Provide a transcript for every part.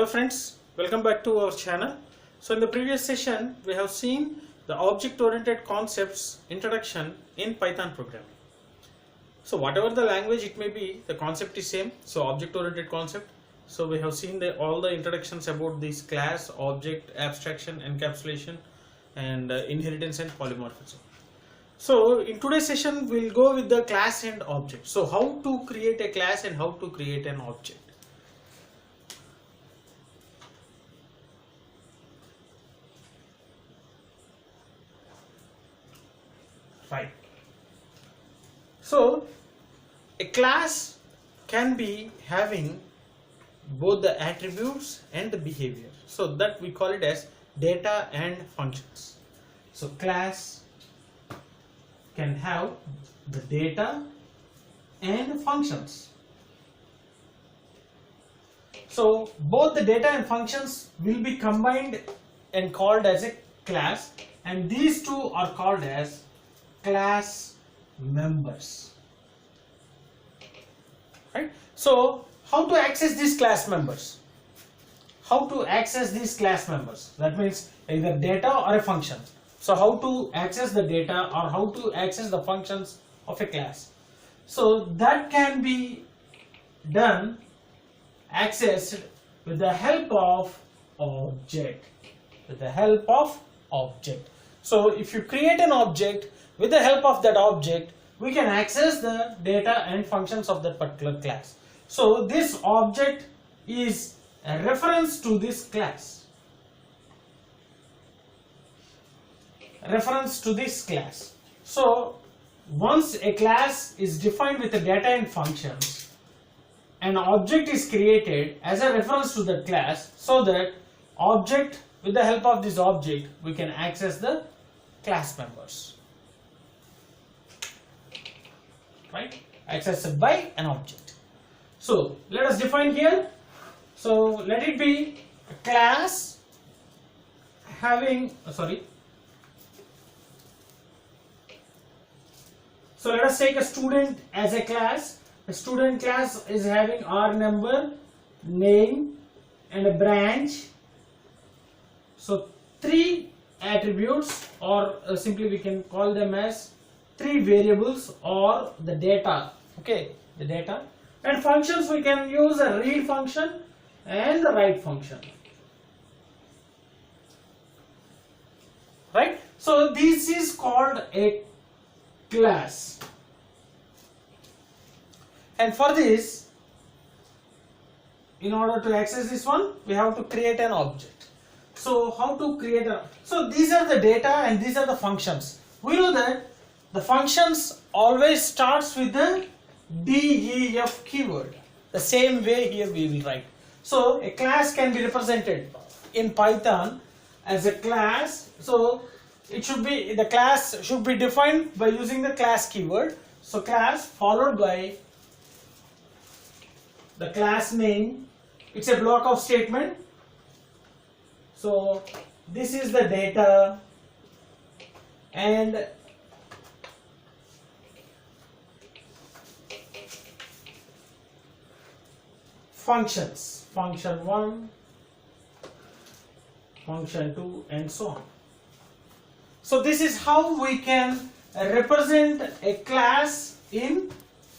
friends, welcome back to our channel. So in the previous session we have seen the object oriented concepts introduction in Python programming. So whatever the language it may be, the concept is same. So object oriented concept. So we have seen all the introductions about this class, object, abstraction, encapsulation and inheritance and polymorphism. So in today's session we'll go with the class and object. So how to create a class and how to create an object. Right. So a class can be having both the attributes and the behavior. So that we call it as data and functions. So class can have the data and functions. So both the data and functions will be combined and called as a class, and these two are called as class members. Right? So how to access these class members? How to access these class members? That means either data or a function. So how to access the data or how to access the functions of a class? So that can be done, accessed with the help of object. With the help of object. So if you create an object, with the help of that object, we can access the data and functions of that particular class. So this object is a reference to this class. Reference to this class. So once a class is defined with the data and functions, an object is created as a reference to that class, so that object, with the help of this object, we can access the class members. Right? Accessed by an object. So let us define here. So let it be a class having So let us take a student as a class. A student class is having R number, name and a branch. So three attributes, or simply we can call them as three variables or the data. Okay, the data. And functions, we can use a read function and the write function. Right? So this is called a class. And for this, in order to access this one, we have to create an object. So how to create so these are the data and these are the functions. We know that the functions always starts with the def keyword. The same way here we will write. So a class can be represented in Python as a class. So it should be, the class should be defined by using the class keyword. So class followed by the class name. It's a block of statement. So this is the data and functions, function 1, function 2 and so on. So this is how we can represent a class in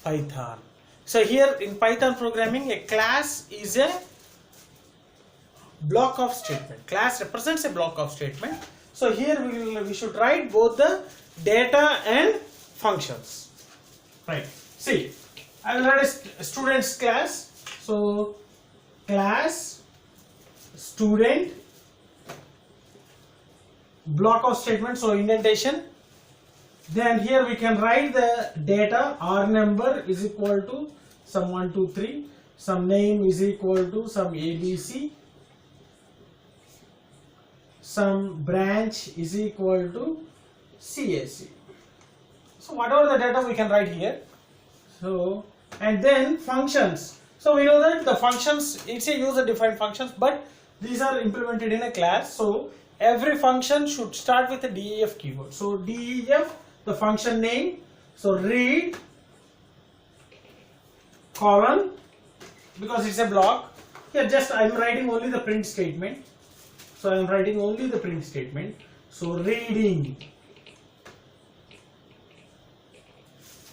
Python. So here in Python programming, a class is a block of statement. Class represents a block of statement. So here we should write both the data and functions. Right. See, I will write a student's class. So class student, block of statement, so indentation. Then here we can write the data. R number is equal to some 1 2 3, some name is equal to some ABC, some branch is equal to CAC. So whatever the data we can write here. So and then functions. So we know that the functions, it's a user defined functions, but these are implemented in a class. So every function should start with a def keyword. So def, the function name. So read colon, because it's a block, Here just I am writing only the print statement. So I am writing only the print statement. So reading,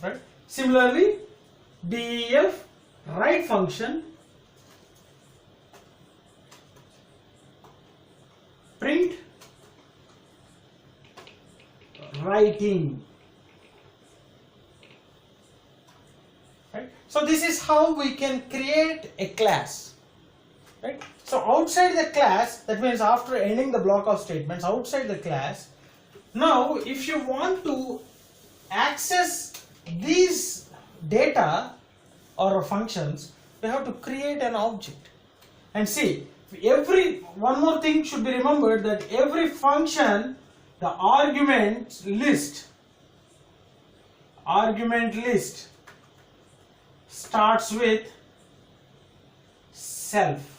right? Similarly, def write function, print writing, right? So this is how we can create a class, right? So outside the class, that means after ending the block of statements outside the class, now if you want to access these data or functions, we have to create an object. And see, one more thing should be remembered, that every function, the argument list starts with self.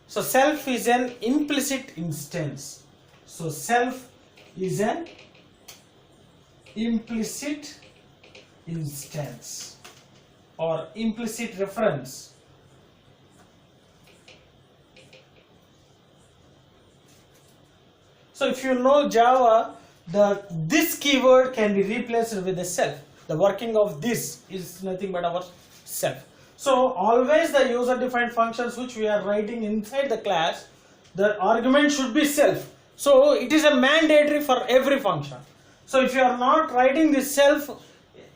So self is an implicit instance. So self is an implicit instance or implicit reference. So if you know Java, this keyword can be replaced with the self. The working of this is nothing but our self. So always the user defined functions which we are writing inside the class, the argument should be self. So it is a mandatory for every function. So if you are not writing this self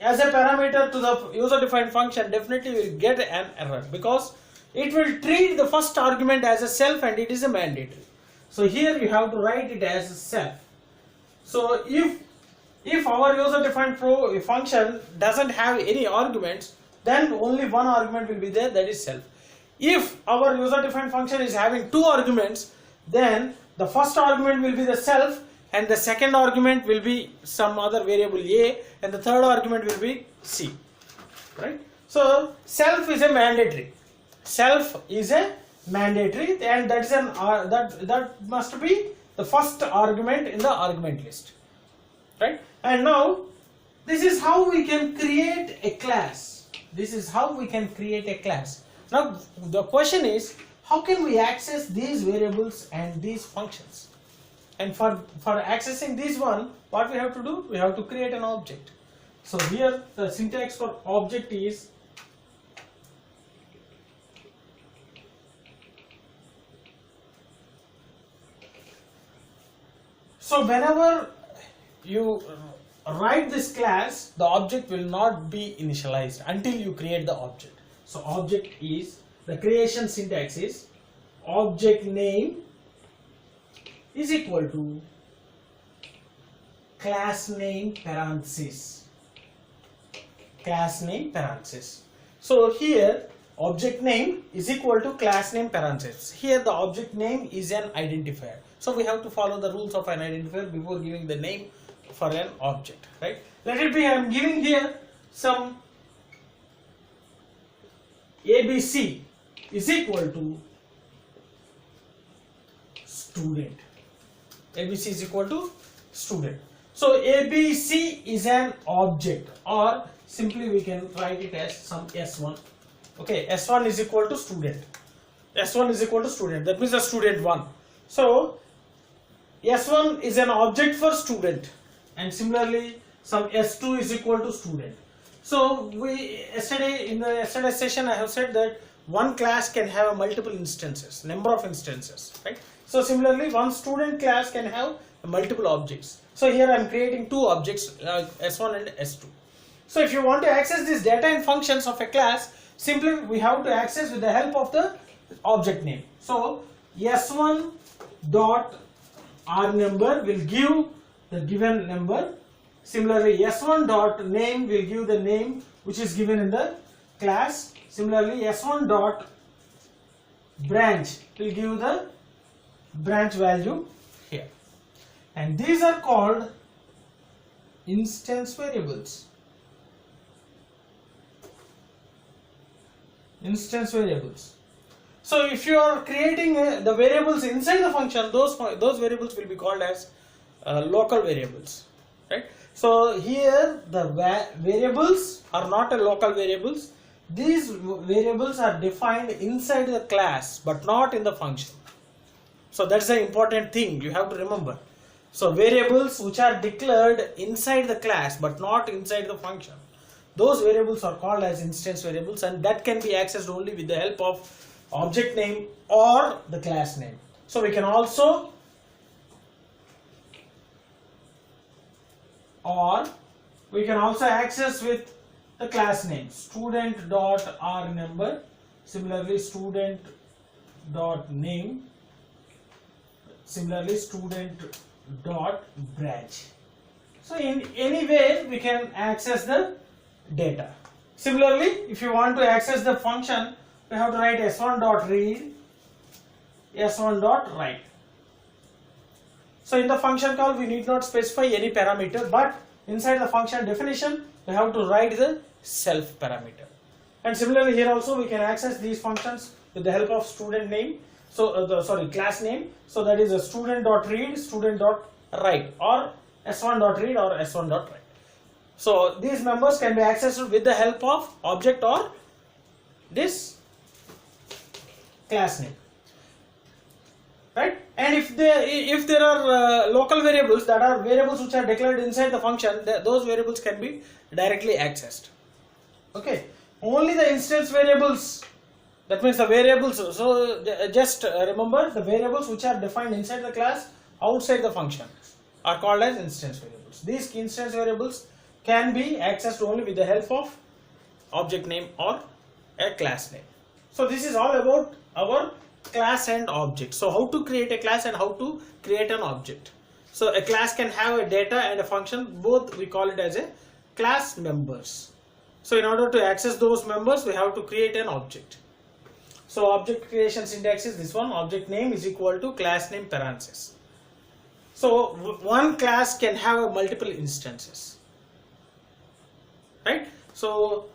as a parameter to the user defined function, definitely you will get an error, because it will treat the first argument as a self and it is a mandatory. So here you have to write it as a self. So if our user defined function doesn't have any arguments, then only one argument will be there, that is self. If our user defined function is having two arguments, then the first argument will be the self and the second argument will be some other variable a and the third argument will be c, right? So self is a mandatory. Self is a mandatory, and that is that must be the first argument in the argument list, right? And now this is how we can create a class. Now the question is, how can we access these variables and these functions? And for accessing this one, what we have to do? We have to create an object. So here the syntax for object is so whenever you write this class, the object will not be initialized until you create the object. So object is, the creation syntax is object name is equal to class name parenthesis. So here object name is equal to class name parenthesis. Here the object name is an identifier. So we have to follow the rules of an identifier before giving the name for an object, right? Let it be, I am giving here some ABC is equal to student. ABC is equal to student. So ABC is an object, or simply we can write it as some S1. Okay, S1 is equal to student. That means the student 1. So S1 is an object for student, and similarly some S2 is equal to student. So in the yesterday session I have said that one class can have multiple instances, number of instances, right? So similarly one student class can have multiple objects. So here I am creating two objects, S1 and S2. So if you want to access this data and functions of a class, simply we have to access with the help of the object name. So S1 dot R number will give the given number. Similarly S1 dot name will give the name which is given in the class. Similarly S1 dot branch will give the branch value here. And these are called instance variables. So if you are creating the variables inside the function, those variables will be called as local variables, right? So here the variables are not a local variables. These variables are defined inside the class but not in the function. So that's the important thing you have to remember. So variables which are declared inside the class but not inside the function, those variables are called as instance variables, and that can be accessed only with the help of object name or the class name. So we can also access with the class name student dot r number, similarly student dot name, similarly student dot branch. So in any way we can access the data. Similarly, if you want to access the function, we have to write s1 dot read, s1 dot write. So in the function call we need not specify any parameter, but inside the function definition we have to write the self parameter. And similarly here also we can access these functions with the help of student name, so class name. So that is a student dot read, student dot write, or s1 dot read or s1 dot write. So these members can be accessed with the help of object or this class name, right? And if there are local variables, that are variables which are declared inside the function, those variables can be directly accessed. Okay, only the instance variables, that means the variables. So just remember, the variables which are defined inside the class outside the function are called as instance variables. These instance variables can be accessed only with the help of object name or a class name. So this is all about our class and object. So how to create a class and how to create an object. So a class can have a data and a function, both we call it as a class members. So in order to access those members we have to create an object. So object creation syntax is this one: object name is equal to class name parenthesis. So one class can have multiple instances, right? So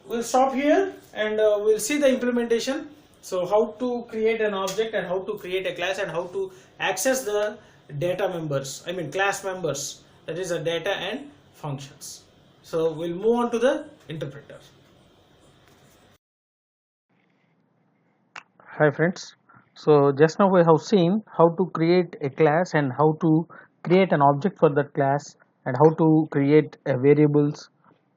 we'll stop here and we'll see the implementation. So how to create an object and how to create a class and how to access the data members, I mean class members, that is the data and functions. So we'll move on to the interpreter. Hi friends, so just now we have seen how to create a class and how to create an object for that class and how to create variables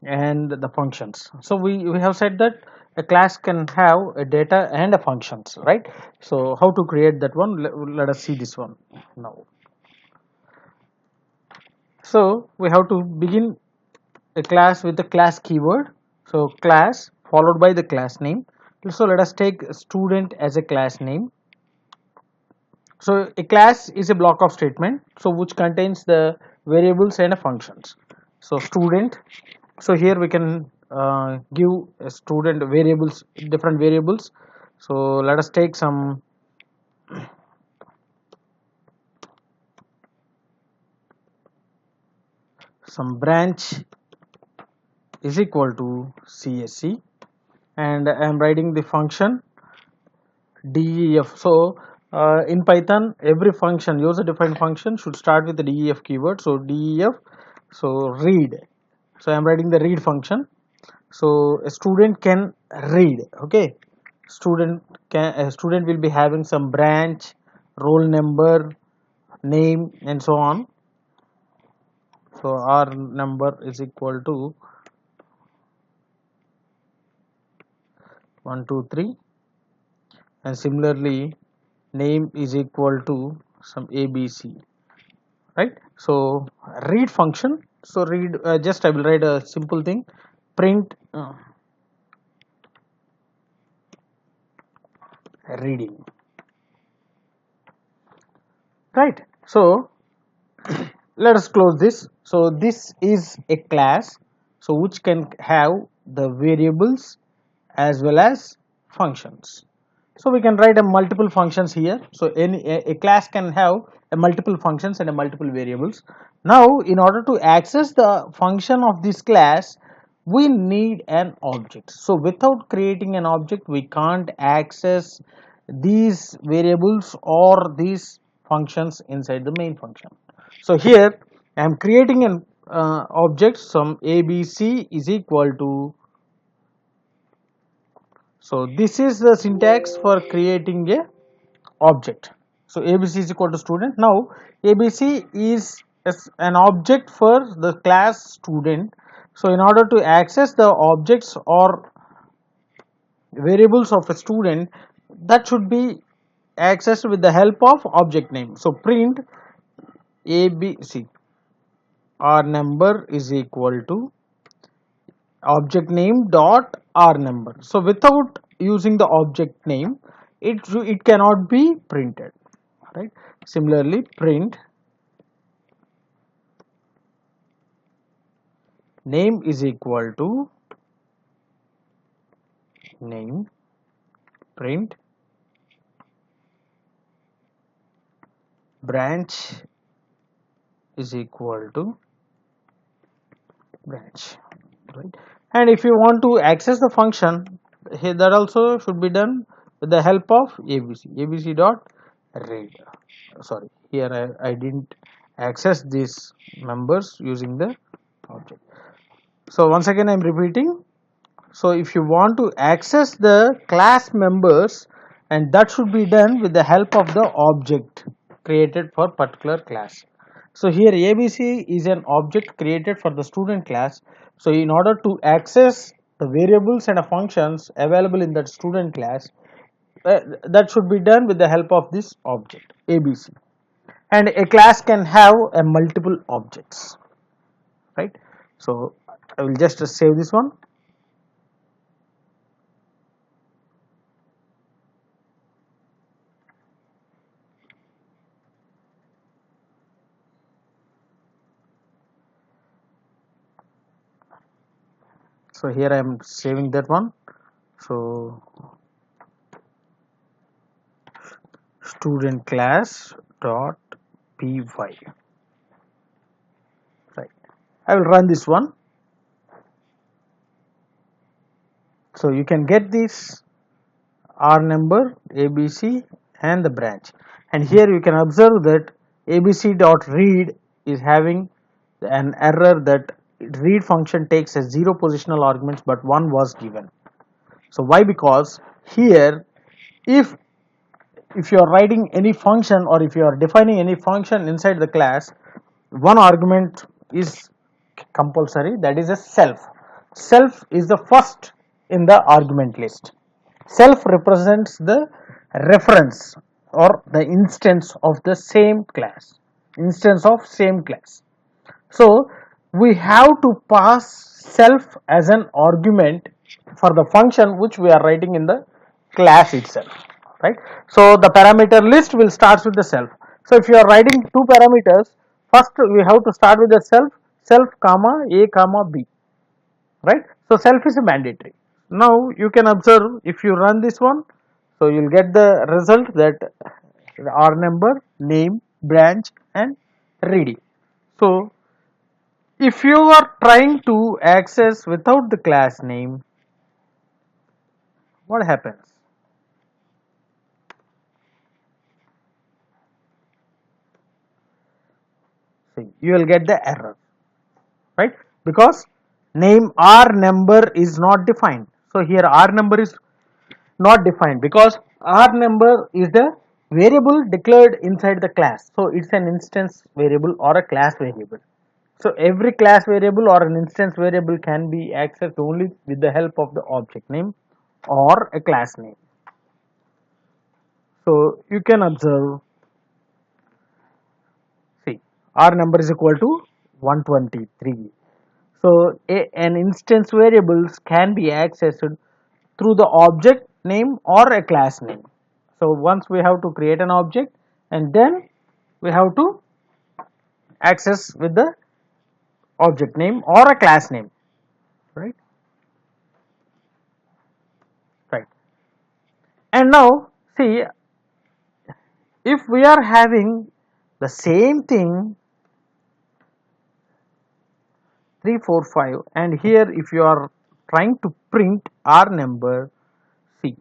and the functions. So we have said that a class can have a data and a functions, right? So how to create that one, let us see this one now. So we have to begin a class with the class keyword. So class followed by the class name. So let us take student as a class name. So a class is a block of statement, so which contains the variables and functions. So student, so here we can give a student variables, different variables. So let us take some branch is equal to CSC, and I am writing the function DEF. So in Python, every function, user defined function, should start with the DEF keyword. So DEF, so read. So I am writing the read function. So a student can read. Okay, a student will be having some branch, roll number, name, and so on. So our number is equal to 1 2 3, and similarly name is equal to some ABC, right? So read function, so read, just I will write a simple thing, print reading, right? So let us close this. So this is a class, so which can have the variables as well as functions. So we can write a multiple functions here. So a class can have a multiple functions and a multiple variables. Now in order to access the function of this class, we need an object. So without creating an object we can't access these variables or these functions inside the main function. So here I am creating an object, some ABC is equal to So this is the syntax for creating a object. So ABC is equal to student. Now ABC is an object for the class student. So in order to access the objects or variables of a student, that should be accessed with the help of object name. So print ABC r number is equal to object name dot r number. So without using the object name, it cannot be printed, right? Similarly, print name is equal to name, print branch is equal to branch, right? And if you want to access the function, here that also should be done with the help of abc dot read. Sorry, here I didn't access these members using the object. So once again I'm repeating. So if you want to access the class members, and that should be done with the help of the object created for particular class. So here ABC is an object created for the student class. So in order to access the variables and the functions available in that student class, that should be done with the help of this object ABC. And a class can have a multiple objects, right? So I will just save this one. So here I am saving that one. So student class dot py, right? I will run this one. So you can get this r number, ABC and the branch, and here you can observe that ABC dot read is having an error that read function takes as 0 positional arguments, but 1 was given. So why? Because here if you are writing any function, or if you are defining any function inside the class, one argument is compulsory, that is a self is the first in the argument list. Self represents the reference or the instance of the same class, so we have to pass self as an argument for the function which we are writing in the class itself, right? So the parameter list will start with the self. So if you are writing two parameters, first we have to start with the self comma a comma b, right? So self is a mandatory. Now you can observe, if you run this one, so you will get the result that r number, name, branch and ready. So if you are trying to access without the class name, what happens? See, you will get the error, right? Because name r number is not defined. So here r number is not defined because r number is the variable declared inside the class. So it's an instance variable or a class variable. So every class variable or an instance variable can be accessed only with the help of the object name or a class name. So you can observe, see, r number is equal to 123. So an instance variables can be accessed through the object name or a class name. So once we have to create an object, and then we have to access with the object name or a class name, right? Right. And now see, if we are having the same thing 3 4 5, and here if you are trying to print r number, see,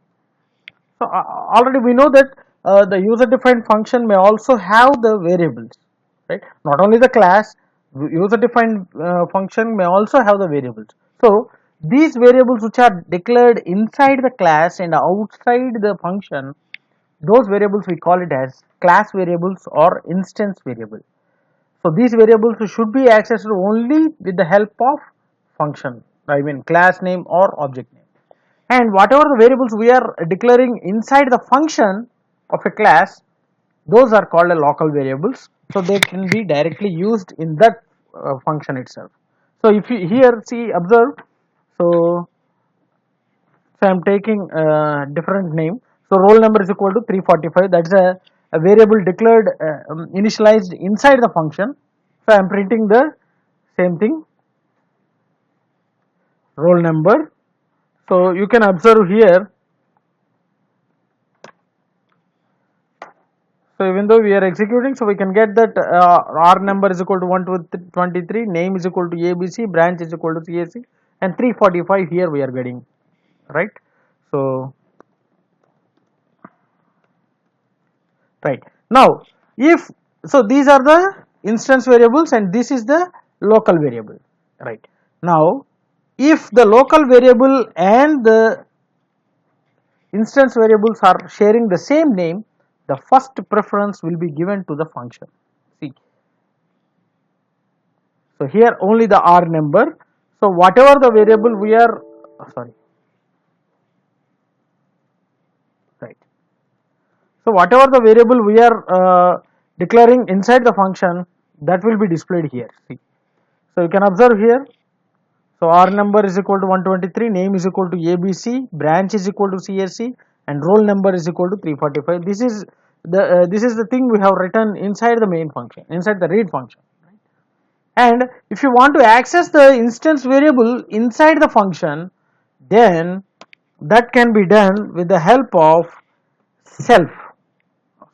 so already we know that the user defined function may also have the variables, right? Not only the class, user defined function may also have the variables. So these variables which are declared inside the class and outside the function, those variables we call it as class variables or instance variable. So these variables should be accessed only with the help of function, I mean class name or object name. And whatever the variables we are declaring inside the function of a class, those are called local variables, so they can be directly used in that function itself. So if you here see, observe, so I am taking a different name. So roll number is equal to 345. That's a variable declared initialized inside the function. So I am printing the same thing, roll number. So you can observe here. So even though we are executing, so we can get that R number is equal to 123, name is equal to ABC, branch is equal to CAC, and 345 here we are getting, right? So right now, if so, these are the instance variables and this is the local variable, right? Now, if the local variable and the instance variables are sharing the same name, the first preference will be given to the function. See, so here only the R number. So whatever the variable we are, sorry, right. So whatever the variable we are declaring inside the function, that will be displayed here. See, so you can observe here. So R number is equal to 123, name is equal to ABC, branch is equal to CSC, and roll number is equal to 345. This is the thing we have written inside the main function, inside the read function. And if you want to access the instance variable inside the function, then that can be done with the help of self.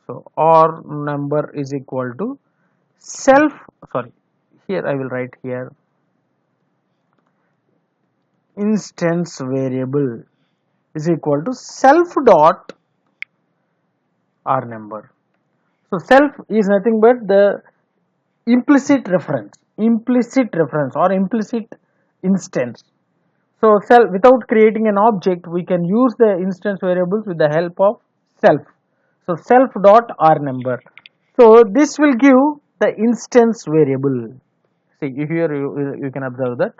So R number is equal to self, sorry, here I will write here instance variable is equal to self dot R number. So self is nothing but the implicit reference or implicit instance. So self, without creating an object, we can use the instance variables with the help of self. So self dot R number. So this will give the instance variable. See, if here you can observe that.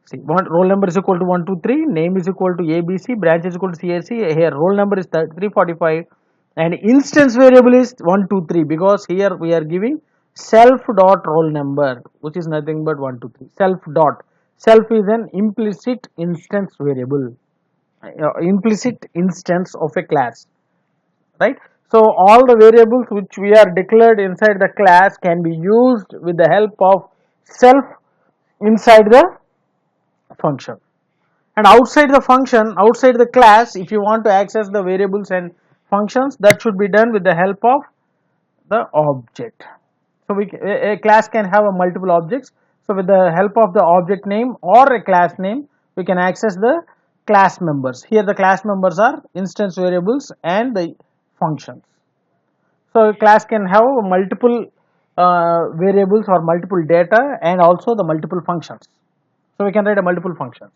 See, roll number is equal to 123, name is equal to ABC, branch is equal to CSC. Here roll number is 345 and instance variable is 123 because here we are giving self dot roll number, which is nothing but 123. Self dot. Self is an implicit instance variable, implicit instance of a class, right? So all the variables which we are declared inside the class can be used with the help of self inside the function. And outside the function, outside the class, if you want to access the variables and functions, that should be done with the help of the object. So a class can have a multiple objects. So with the help of the object name or a class name, we can access the class members. Here the class members are instance variables and the functions. So a class can have multiple variables or multiple data and also the multiple functions. So we can write a multiple functions,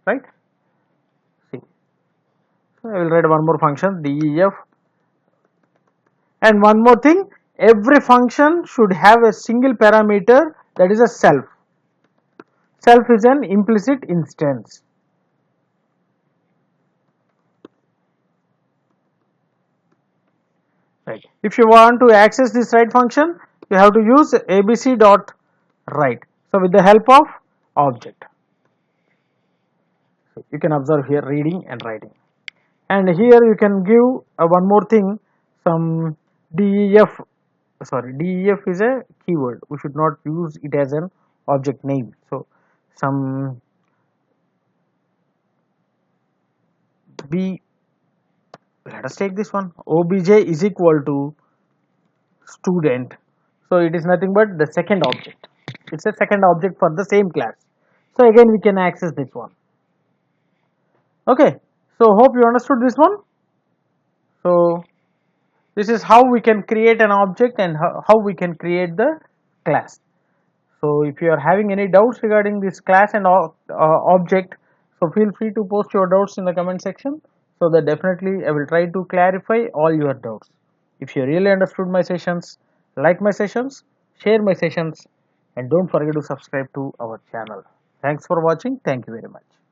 right? See, so I will write one more function def, and one more thing, every function should have a single parameter, that is a self. Self is an implicit instance. Right. If you want to access this write function, you have to use abc dot write. So with the help of object. So you can observe here reading and writing. And here you can give one more thing, some def. Sorry, def is a keyword. We should not use it as an object name. So some b, let us take this one, obj is equal to student. So it is nothing but the second object. It's a second object for the same class. So again we can access this one. Okay, so hope you understood this one. So this is how we can create an object and how we can create the class. So if you are having any doubts regarding this class and object, so feel free to post your doubts in the comment section, so that definitely I will try to clarify all your doubts. If you really understood my sessions, like my sessions, share my sessions, and don't forget to subscribe to our channel. Thanks for watching. Thank you very much.